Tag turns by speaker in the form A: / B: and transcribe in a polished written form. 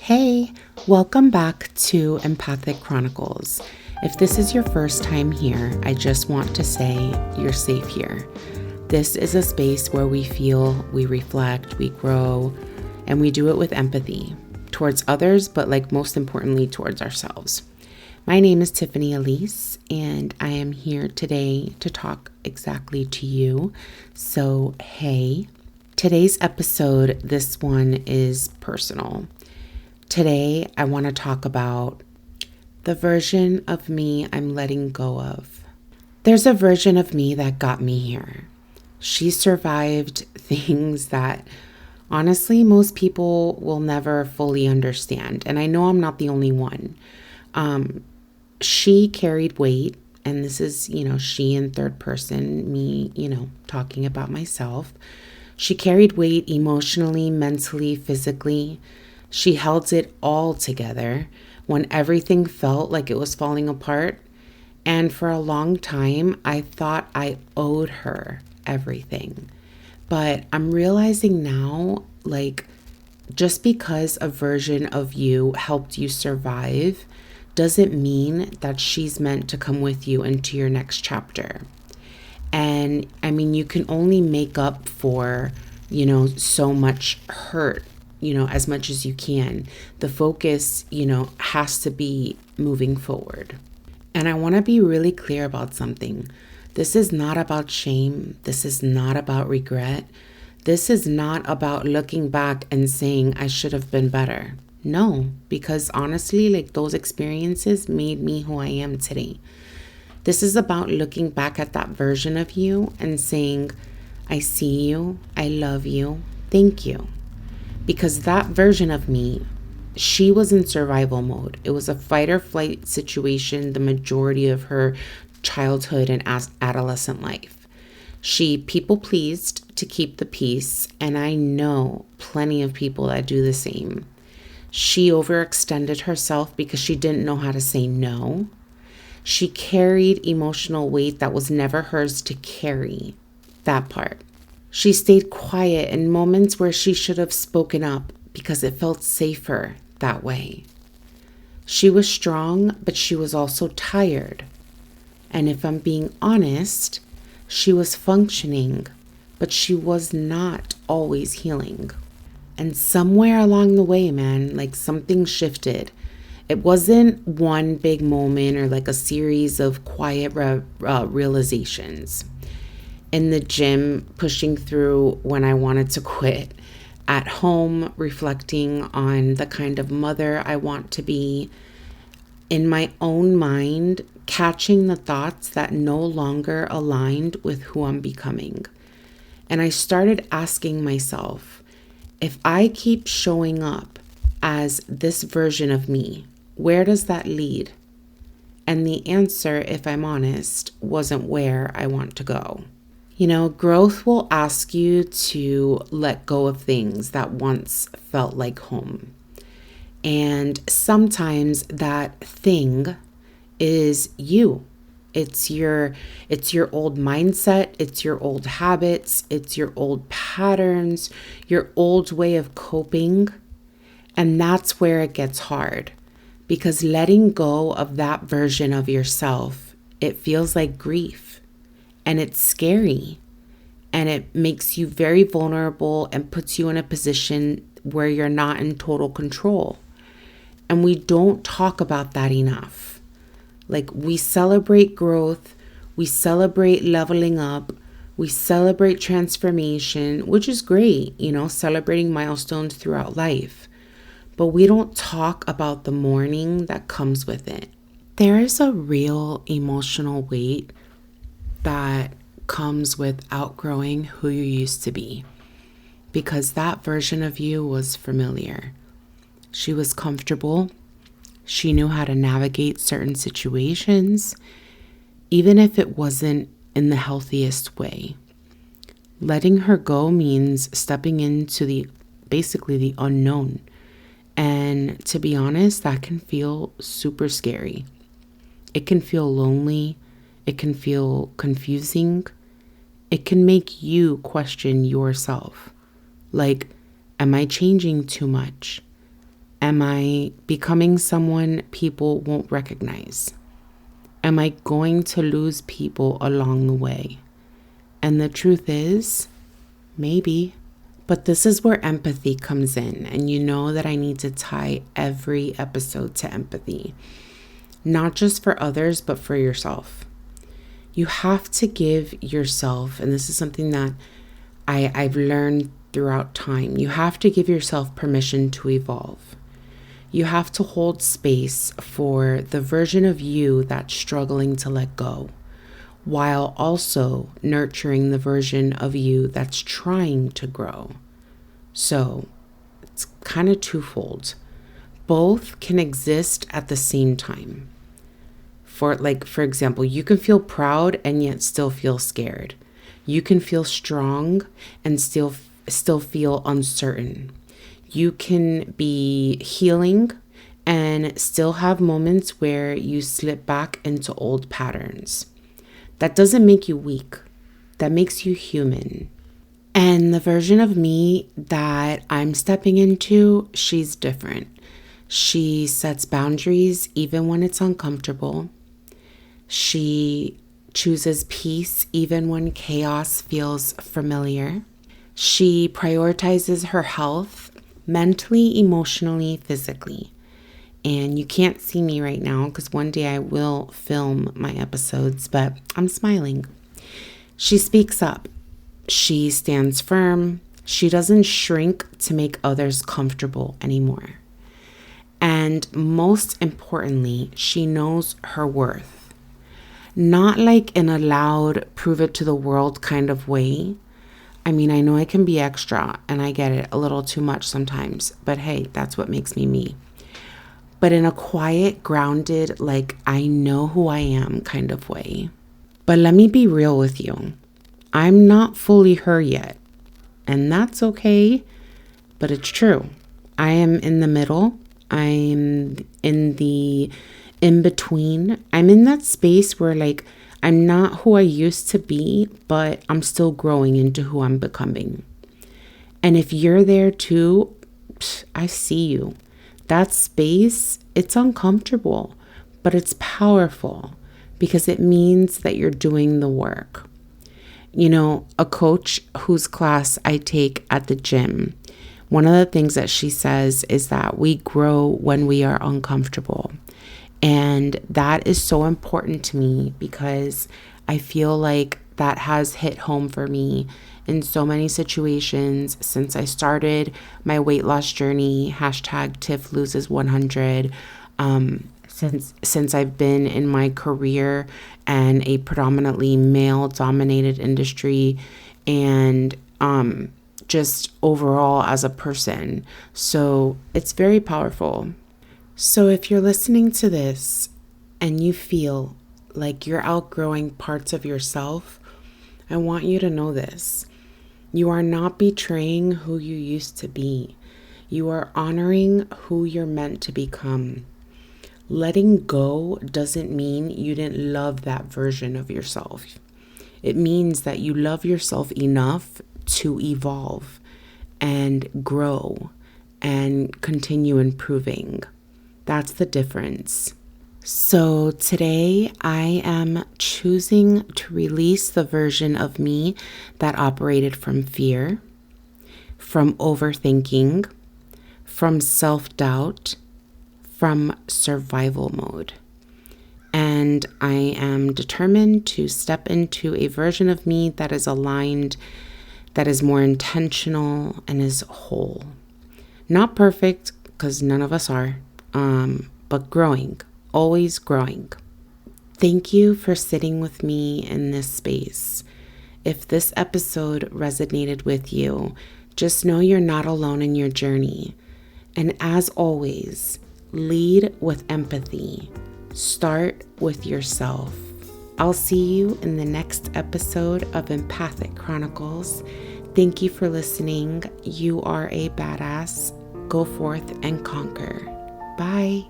A: Hey, welcome back to Empathic Chronicles. If this is your first time here, I just want to say you're safe here. This is a space where we feel, we reflect, we grow, and we do it with empathy towards others, but most importantly, towards ourselves. My name is Tiffany Elise, and I am here today to talk exactly to you. So, hey, today's episode, this one is personal. Today, I want to talk about the version of me I'm letting go of. There's a version of me that got me here. She survived things that honestly most people will never fully understand. And I know I'm not the only one. She carried weight, and this is, she in third person, me, talking about myself. She carried weight emotionally, mentally, physically. She held it all together when everything felt like it was falling apart. And for a long time, I thought I owed her everything. But I'm realizing now, just because a version of you helped you survive doesn't mean that she's meant to come with you into your next chapter. And I mean, you can only make up for, so much hurt, as much as you can. The focus, has to be moving forward. And I want to be really clear about something. This is not about shame. This is not about regret. This is not about looking back and saying I should have been better. No, because honestly, those experiences made me who I am today. This is about looking back at that version of you and saying, I see you, I love you, thank you. Because that version of me, she was in survival mode. It was a fight or flight situation the majority of her childhood and adolescent life. She people pleased to keep the peace, and I know plenty of people that do the same. She overextended herself because she didn't know how to say no. She carried emotional weight that was never hers to carry. That part. She stayed quiet in moments where she should have spoken up because it felt safer that way. She was strong, but she was also tired. And if I'm being honest, she was functioning, but she was not always healing. And somewhere along the way, man, something shifted. It wasn't one big moment or a series of quiet realizations. In the gym, pushing through when I wanted to quit. At home, reflecting on the kind of mother I want to be. In my own mind, catching the thoughts that no longer aligned with who I'm becoming. And I started asking myself, if I keep showing up as this version of me, where does that lead? And the answer, if I'm honest, wasn't where I want to go. Growth will ask you to let go of things that once felt like home. And sometimes that thing is you. It's your old mindset, it's your old habits, it's your old patterns, your old way of coping. And that's where it gets hard, because letting go of that version of yourself, it feels like grief, and it's scary, and it makes you very vulnerable and puts you in a position where you're not in total control. And we don't talk about that enough. We celebrate growth, we celebrate leveling up, we celebrate transformation, which is great, celebrating milestones throughout life. But we don't talk about the mourning that comes with it. There is a real emotional weight that comes with outgrowing who you used to be, because that version of you was familiar. She was comfortable. She knew how to navigate certain situations, even if it wasn't in the healthiest way. Letting her go means stepping into basically the unknown. And to be honest, that can feel super scary. It can feel lonely. It can feel confusing. It can make you question yourself. Am I changing too much? Am I becoming someone people won't recognize? Am I going to lose people along the way? And the truth is, maybe. But this is where empathy comes in. And you know that I need to tie every episode to empathy, not just for others, but for yourself. You have to give yourself, and this is something that I've learned throughout time, you have to give yourself permission to evolve. You have to hold space for the version of you that's struggling to let go, while also nurturing the version of you that's trying to grow. So it's kind of twofold. Both can exist at the same time. For example, you can feel proud and yet still feel scared. You can feel strong and still feel uncertain. You can be healing and still have moments where you slip back into old patterns. That doesn't make you weak. That makes you human. And the version of me that I'm stepping into, she's different. She sets boundaries even when it's uncomfortable. She chooses peace even when chaos feels familiar. She prioritizes her health mentally, emotionally, physically. And you can't see me right now because one day I will film my episodes, but I'm smiling. She speaks up. She stands firm. She doesn't shrink to make others comfortable anymore. And most importantly, she knows her worth. Not like in a loud, prove it to the world kind of way. I mean, I know I can be extra and I get it a little too much sometimes, but hey, that's what makes me me. But in a quiet, grounded, like I know who I am kind of way. But let me be real with you. I'm not fully her yet. And that's okay, but it's true. I am in the middle. I'm in the in-between. I'm in that space where I'm not who I used to be, but I'm still growing into who I'm becoming. And if you're there too, I see you. That space, it's uncomfortable, but it's powerful because it means that you're doing the work. You know, a coach whose class I take at the gym, one of the things that she says is that we grow when we are uncomfortable. And that is so important to me because I feel like that has hit home for me in so many situations since I started my weight loss journey, #Tiff loses 100. Since I've been in my career and a predominantly male dominated industry and just overall as a person. So it's very powerful. So if you're listening to this and you feel like you're outgrowing parts of yourself, I want you to know this. You are not betraying who you used to be. You are honoring who you're meant to become. Letting go doesn't mean you didn't love that version of yourself. It means that you love yourself enough to evolve and grow and continue improving. That's the difference. So today I am choosing to release the version of me that operated from fear, from overthinking, from self-doubt, from survival mode. And I am determined to step into a version of me that is aligned, that is more intentional and is whole. Not perfect, because none of us are, but growing, always growing. Thank you for sitting with me in this space. If this episode resonated with you, just know you're not alone in your journey. And as always, lead with empathy. Start with yourself. I'll see you in the next episode of Empathic Chronicles. Thank you for listening. You are a badass. Go forth and conquer. Bye.